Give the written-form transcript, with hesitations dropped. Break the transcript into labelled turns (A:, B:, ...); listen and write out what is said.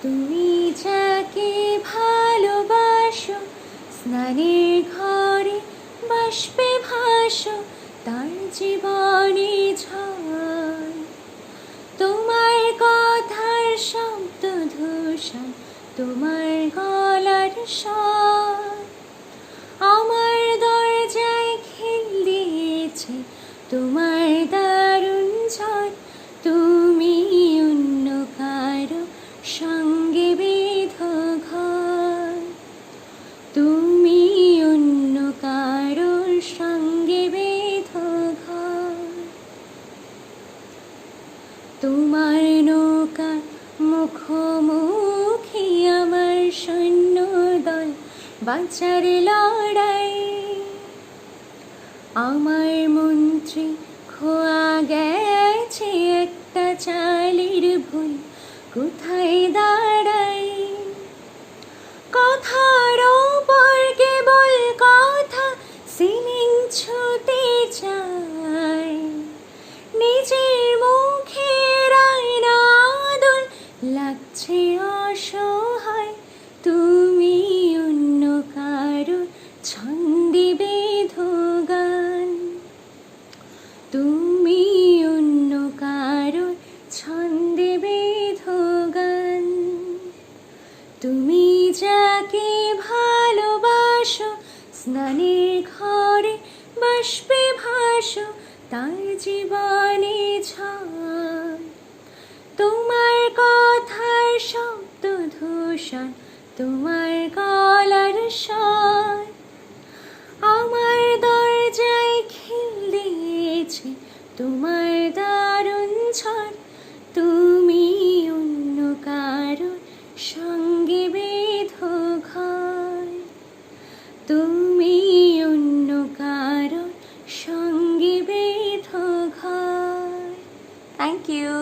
A: তুমি যাকে ভালোবাসো, স্নানের ঘরে বাষ্পে ভাসো, তার জীবনে ঝড়। তোমার কথার শব্দ দূষণ, তোমার গলার স্বর আমার দরজায় খিল দিয়েছে। তোমার দারুণ ঝড়, তুমি অন্য কারো সঙ্গে বেঁধো ঘর। তুমি অন্য কারোর সঙ্গে বেঁধো ঘর। তোমার নৌকার মুখোমুখি আমার সৈন্য দল, বাঁচার লড়াই। আমার মন্ত্রী খোয়া গেছে একটা চালের ভুল, কোথায় দাঁড়াই। কথার ওপর কেবল কথা, সিলিং ছুটে যায়। নিজের মুখের আয়না আদল লাগছে অসহায়। তুমি অন্য কারো ছন্দে বেঁধো গান। তুমি অন্য কারো ছন্দে বেঁধো গান। তুমি যাকে ভালোবাসো, স্নানের ঘরে বাষ্পে ভাসো, তার জীবনে ঝড়। তোমার কথার শব্দ দূষণ, তোমার গলার স্বর আমার দরজায় খিল দিয়েছে। তোমার দারুণ ঝড়, তুমি অন্য কারো সঙ্গে বেঁধো ঘর। তুমি অন্য কারো সঙ্গে বেঁধো ঘর। Thank you.